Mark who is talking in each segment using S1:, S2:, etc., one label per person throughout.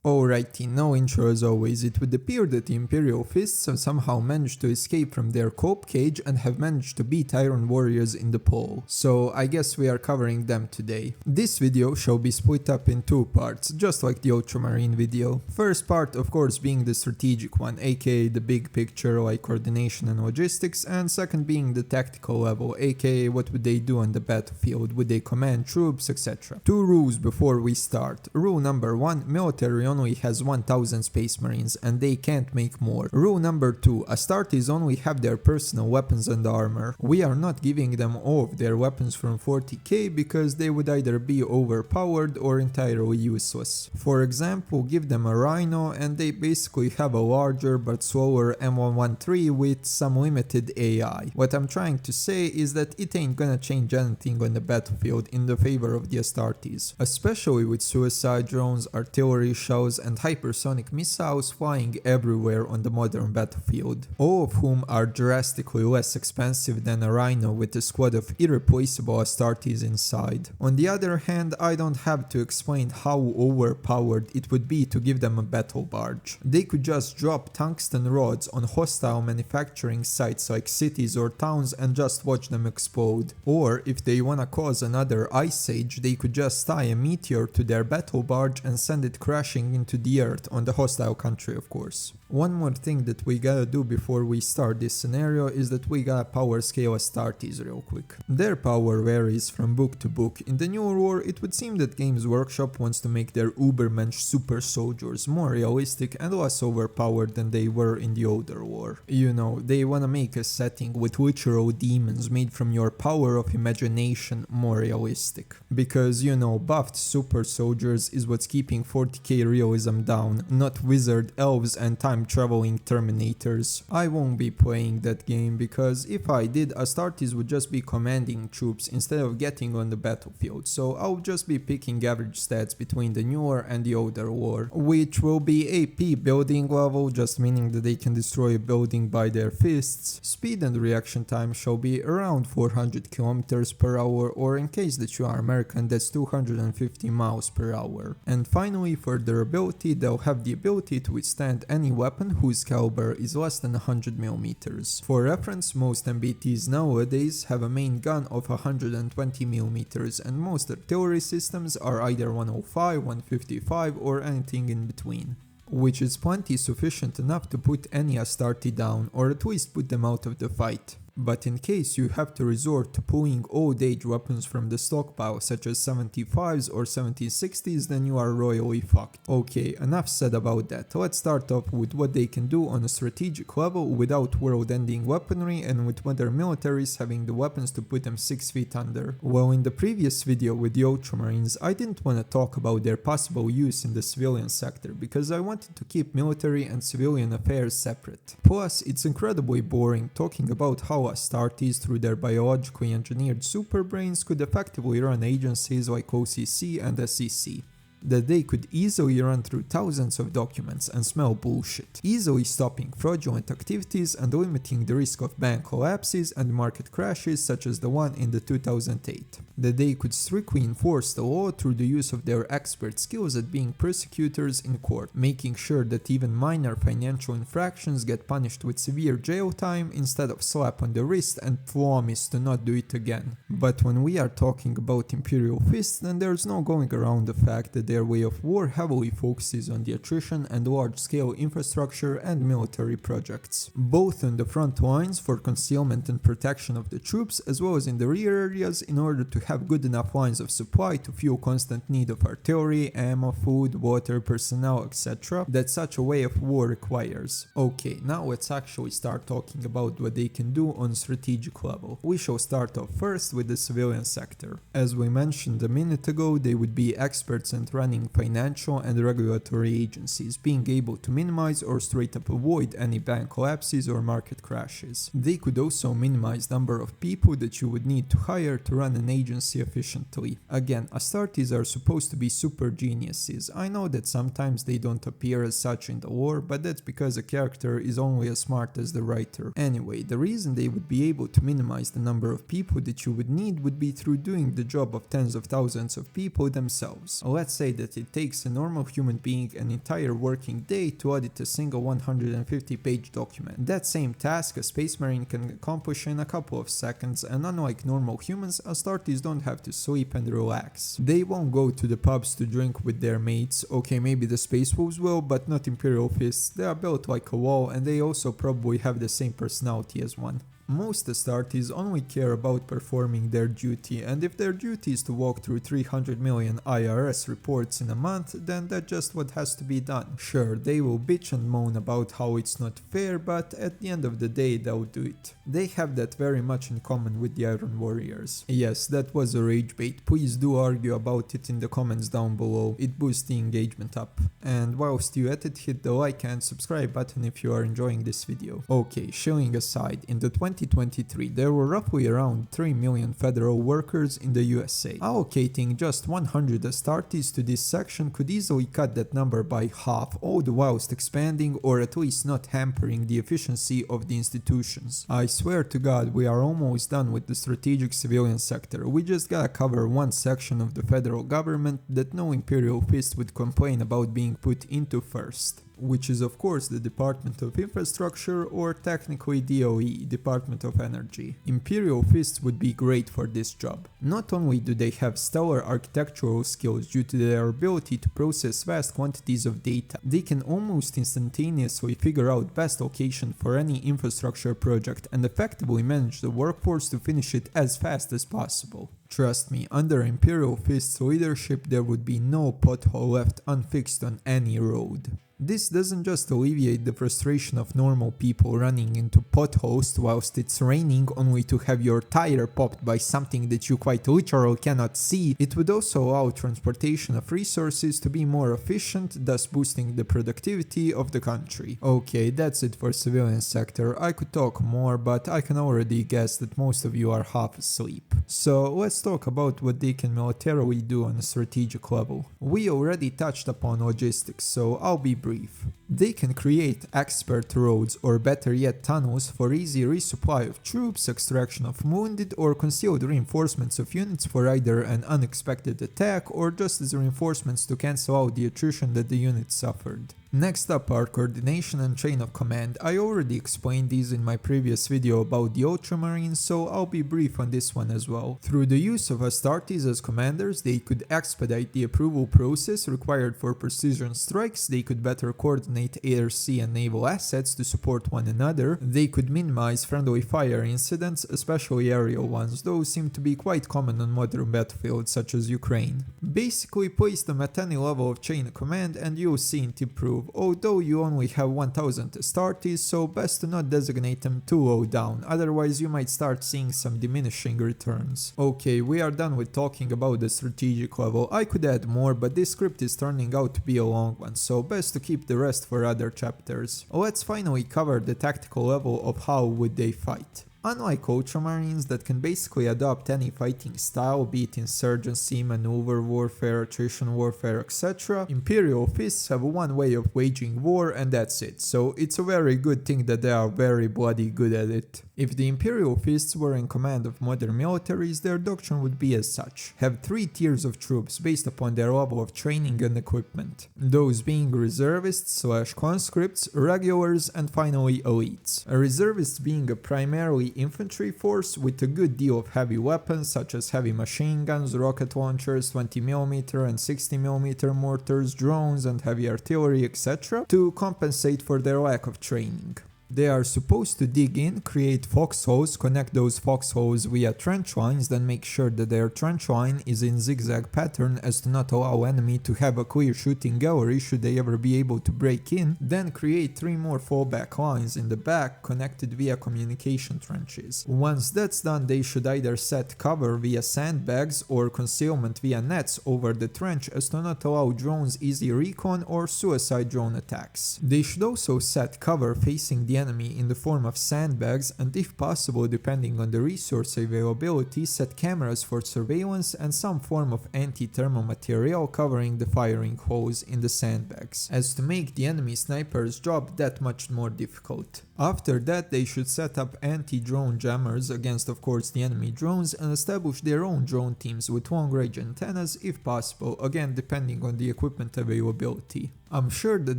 S1: Alrighty, no intro as always. It would appear that the Imperial fists have somehow managed to escape from their cope cage and have managed to beat Iron Warriors in the poll. So I guess we are covering them today. This video shall be split up in two parts, just like the Ultramarine video. First part of course being the strategic one, aka the big picture like coordination and logistics, and second being the tactical level, aka what would they do on the battlefield, would they command troops, etc. Two rules before we start. Rule number 1, military only has 1000 space marines and they can't make more. Rule number 2, Astartes only have their personal weapons and armor. We are not giving them all of their weapons from 40k because they would either be overpowered or entirely useless. For example, give them a Rhino and they basically have a larger but slower M113 with some limited AI. What I'm trying to say is that it ain't gonna change anything on the battlefield in the favor of the Astartes, especially with suicide drones, artillery shells and hypersonic missiles flying everywhere on the modern battlefield, all of whom are drastically less expensive than a Rhino with a squad of irreplaceable Astartes inside. On the other hand, I don't have to explain how overpowered it would be to give them a battle barge. They could just drop tungsten rods on hostile manufacturing sites like cities or towns and just watch them explode. Or if they wanna cause another ice age, they could just tie a meteor to their battle barge and send it crashing into the earth on the hostile country, of course. One more thing that we gotta do before we start this scenario is that we gotta power scale Astartes real quick. Their power varies from book to book. In the newer war, it would seem that Games Workshop wants to make their Ubermensch super soldiers more realistic and less overpowered than they were in the older war. You know, they wanna make a setting with literal demons made from your power of imagination more realistic. Because, you know, buffed super soldiers is what's keeping 40k realism down, not wizard elves and time-traveling terminators. I won't be playing that game because if I did, Astartes would just be commanding troops instead of getting on the battlefield, so I'll just be picking average stats between the newer and the older war, which will be AP building level, just meaning that they can destroy a building by their fists. Speed and reaction time shall be around 400 km per hour, or in case that you are American, that's 250 miles per hour. And finally, for their ability, they'll have the ability to withstand any weapon whose caliber is less than 100mm. For reference, most MBTs nowadays have a main gun of 120mm and most artillery systems are either 105, 155 or anything in between, which is plenty sufficient enough to put any Astarte down or at least put them out of the fight. But in case you have to resort to pulling old age weapons from the stockpile such as 75s or 1760s, then you are royally fucked. Okay, enough said about that. Let's start off with what they can do on a strategic level without world-ending weaponry and with modern militaries having the weapons to put them 6 feet under. Well, in the previous video with the Ultramarines, I didn't want to talk about their possible use in the civilian sector because I wanted to keep military and civilian affairs separate. Plus, it's incredibly boring talking about how Astartes through their biologically engineered superbrains could effectively run agencies like OCC and SEC. That they could easily run through thousands of documents and smell bullshit, easily stopping fraudulent activities and limiting the risk of bank collapses and market crashes such as the one in the 2008. That they could strictly enforce the law through the use of their expert skills at being prosecutors in court, making sure that even minor financial infractions get punished with severe jail time instead of slap on the wrist and promise to not do it again. But when we are talking about Imperial fists, then there's no going around the fact that their way of war heavily focuses on the attrition and large-scale infrastructure and military projects, both on the front lines for concealment and protection of the troops, as well as in the rear areas in order to have good enough lines of supply to fuel constant need of artillery, ammo, food, water, personnel, etc. that such a way of war requires. Okay, now let's actually start talking about what they can do on strategic level. We shall start off first with the civilian sector. As we mentioned a minute ago, they would be experts and running financial and regulatory agencies, being able to minimize or straight up avoid any bank collapses or market crashes. They could also minimize number of people that you would need to hire to run an agency efficiently. Again, Astartes are supposed to be super geniuses. I know that sometimes they don't appear as such in the lore, but that's because a character is only as smart as the writer. Anyway, the reason they would be able to minimize the number of people that you would need would be through doing the job of tens of thousands of people themselves. Let's say say that it takes a normal human being an entire working day to audit a single 150-page document. That same task a space marine can accomplish in a couple of seconds, and unlike normal humans, Astartes don't have to sleep and relax. They won't go to the pubs to drink with their mates. Okay, maybe the space wolves will, but not Imperial fists. They are built like a wall, and they also probably have the same personality as one. Most Astartes only care about performing their duty, and if their duty is to walk through 300 million IRS reports in a month, then that's just what has to be done. Sure, they will bitch and moan about how it's not fair, but at the end of the day they'll do it. They have that very much in common with the Iron Warriors. Yes, that was a rage bait. Please do argue about it in the comments down below, it boosts the engagement up. And whilst you at it, hit the like and subscribe button if you are enjoying this video. Okay, shilling aside, in the 2023, there were roughly around 3 million federal workers in the USA. Allocating just 100 Astartes to this section could easily cut that number by half, all the whilst expanding or at least not hampering the efficiency of the institutions. I swear to God, we are almost done with the strategic civilian sector. We just gotta cover one section of the federal government that no Imperial fist would complain about being put into first, which is of course the Department of Infrastructure, or technically DOE, Department of Energy. Imperial fists would be great for this job. Not only do they have stellar architectural skills due to their ability to process vast quantities of data, they can almost instantaneously figure out best location for any infrastructure project and effectively manage the workforce to finish it as fast as possible. Trust me, under Imperial Fist's leadership there would be no pothole left unfixed on any road. This doesn't just alleviate the frustration of normal people running into potholes whilst it's raining only to have your tire popped by something that you quite literally cannot see, it would also allow transportation of resources to be more efficient, thus boosting the productivity of the country. Okay, that's it for civilian sector. I could talk more, but I can already guess that most of you are half asleep. So let's talk about what they can militarily do on a strategic level. We already touched upon logistics, so I'll be brief. They can create expert roads, or better yet tunnels, for easy resupply of troops, extraction of wounded, or concealed reinforcements of units for either an unexpected attack or just as reinforcements to cancel out the attrition that the unit suffered. Next up are coordination and chain of command. I already explained these in my previous video about the Ultramarines, so I'll be brief on this one as well. Through the use of Astartes as commanders, they could expedite the approval process required for precision strikes, they could better coordinate air, sea and naval assets to support one another, they could minimize friendly fire incidents, especially aerial ones, those seem to be quite common on modern battlefields such as Ukraine. Basically place them at any level of chain of command and you'll see it improve, although you only have 1000 Astartes, so best to not designate them too low down, otherwise you might start seeing some diminishing returns. Okay, we are done with talking about the strategic level. I could add more, but this script is turning out to be a long one, so best to keep the rest for other chapters. Let's finally cover the tactical level of how would they fight. Unlike Ultramarines that can basically adopt any fighting style, be it insurgency, maneuver warfare, attrition warfare, etc., Imperial fists have one way of waging war and that's it, so it's a very good thing that they are very bloody good at it. If the Imperial fists were in command of modern militaries, their doctrine would be as such. Have 3 tiers of troops based upon their level of training and equipment. Those being reservists / conscripts, regulars and finally elites. A reservist being a primarily infantry force with a good deal of heavy weapons such as heavy machine guns, rocket launchers, 20mm and 60mm mortars, drones and heavy artillery, etc. to compensate for their lack of training. They are supposed to dig in, create foxholes, connect those foxholes via trench lines, then make sure that their trench line is in zigzag pattern as to not allow enemy to have a clear shooting gallery should they ever be able to break in, then create 3 more fallback lines in the back connected via communication trenches. Once that's done, they should either set cover via sandbags or concealment via nets over the trench as to not allow drones easy recon or suicide drone attacks. They should also set cover facing the the enemy in the form of sandbags, and if possible, depending on the resource availability, set cameras for surveillance and some form of anti-thermal material covering the firing holes in the sandbags, as to make the enemy sniper's job that much more difficult. After that, they should set up anti-drone jammers against, of course, the enemy drones, and establish their own drone teams with long-range antennas if possible, again depending on the equipment availability. I'm sure that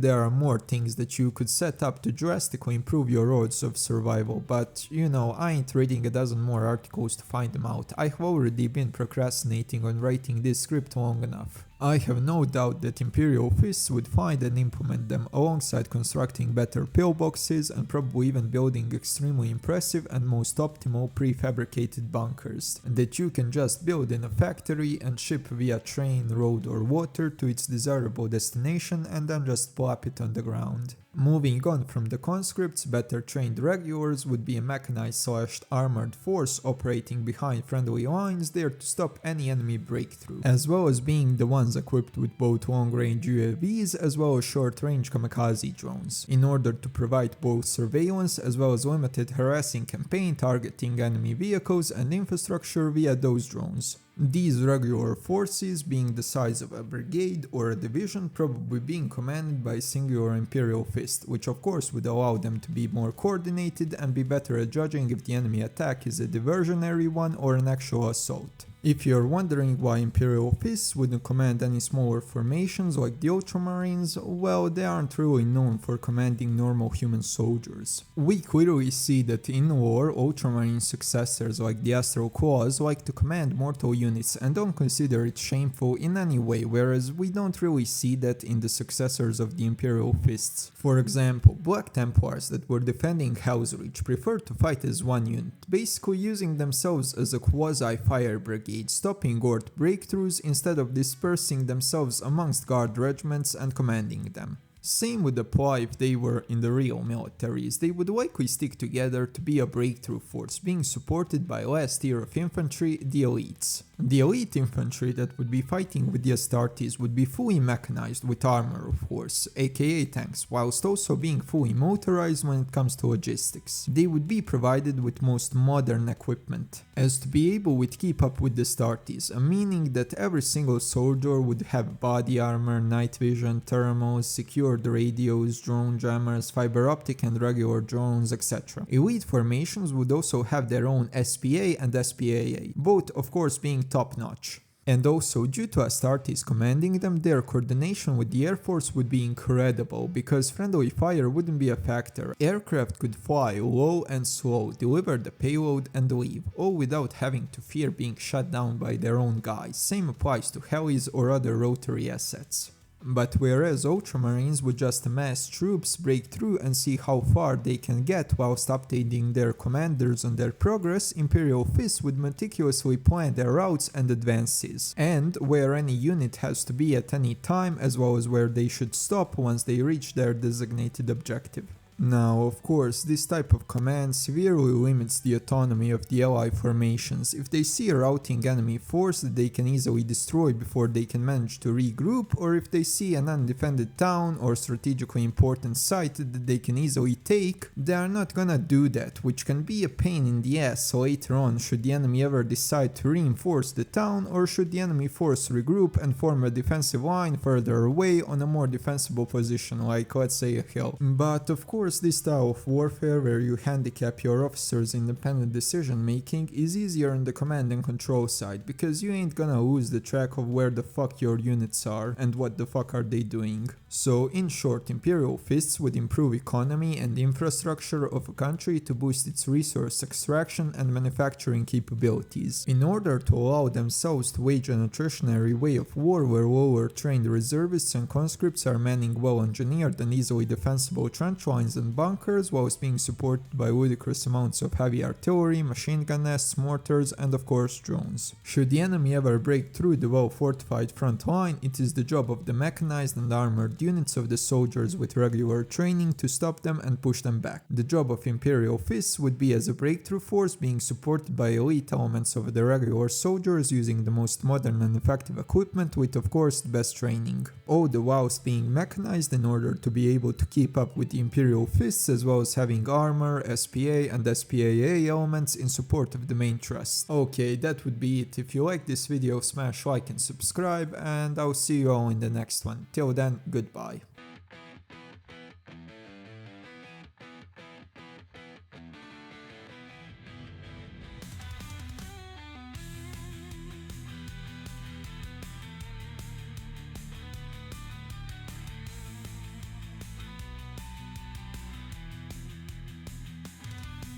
S1: there are more things that you could set up to drastically improve your odds of survival, but you know, I ain't reading a dozen more articles to find them out. I have already been procrastinating on writing this script long enough. I have no doubt that Imperial fists would find and implement them alongside constructing better pillboxes and probably even building extremely impressive and most optimal prefabricated bunkers that you can just build in a factory and ship via train, road or water to its desirable destination and then just plop it on the ground. Moving on from the conscripts, better trained regulars would be a mechanized/armored force operating behind friendly lines there to stop any enemy breakthrough, as well as being the ones equipped with both long-range UAVs as well as short-range kamikaze drones, in order to provide both surveillance as well as limited harassing campaign targeting enemy vehicles and infrastructure via those drones. These regular forces being the size of a brigade or a division, probably being commanded by a singular Imperial fist, which of course would allow them to be more coordinated and be better at judging if the enemy attack is a diversionary one or an actual assault. If you're wondering why Imperial fists wouldn't command any smaller formations like the Ultramarines, well, they aren't really known for commanding normal human soldiers. We clearly see that in war, Ultramarine successors like the Astral Claws like to command mortal units and don't consider it shameful in any way, whereas we don't really see that in the successors of the Imperial fists. For example, Black Templars that were defending Hell's Reach preferred to fight as one unit, basically using themselves as a quasi-fire brigade, stopping Gort breakthroughs instead of dispersing themselves amongst guard regiments and commanding them. Same would apply if they were in the real militaries. They would likely stick together to be a breakthrough force, being supported by last tier of infantry, the elites. The elite infantry that would be fighting with the Astartes would be fully mechanized with armor, of course, aka tanks, whilst also being fully motorized when it comes to logistics. They would be provided with most modern equipment, as to be able to keep up with the Astartes, meaning that every single soldier would have body armor, night vision, thermals, secured radios, drone jammers, fiber optic and regular drones, etc. Elite formations would also have their own SPA and SPAA, both of course being top-notch. And also, due to Astartes commanding them, their coordination with the Air Force would be incredible, because friendly fire wouldn't be a factor. Aircraft could fly low and slow, deliver the payload and leave, all without having to fear being shot down by their own guys. Same applies to helis or other rotary assets. But whereas Ultramarines would just amass troops, break through and see how far they can get whilst updating their commanders on their progress, Imperial fists would meticulously plan their routes and advances, and where any unit has to be at any time, as well as where they should stop once they reach their designated objective. Now, of course, this type of command severely limits the autonomy of the ally formations. If they see a routing enemy force that they can easily destroy before they can manage to regroup, or if they see an undefended town or strategically important site that they can easily take, they are not gonna do that, which can be a pain in the ass later on should the enemy ever decide to reinforce the town, or should the enemy force regroup and form a defensive line further away on a more defensible position, like let's say a hill. But of course, this style of warfare where you handicap your officers' independent decision making is easier on the command and control side, because you ain't gonna lose the track of where the fuck your units are and what the fuck are they doing. So in short, Imperial fists would improve economy and infrastructure of a country to boost its resource extraction and manufacturing capabilities, in order to allow themselves to wage an attritionary way of war where lower trained reservists and conscripts are manning well engineered and easily defensible trench lines and bunkers, whilst being supported by ludicrous amounts of heavy artillery, machine gun nests, mortars and of course drones. Should the enemy ever break through the well fortified front line, it is the job of the mechanized and armored provide units of the soldiers with regular training to stop them and push them back. The job of Imperial Fists would be as a breakthrough force being supported by elite elements of the regular soldiers using the most modern and effective equipment with of course the best training. All the whilst being mechanized in order to be able to keep up with the Imperial Fists, as well as having armor, SPA and SPAA elements in support of the main thrust. Okay, that would be it. If you like this video, smash like and subscribe, and I'll see you all in the next one. Till then, goodbye.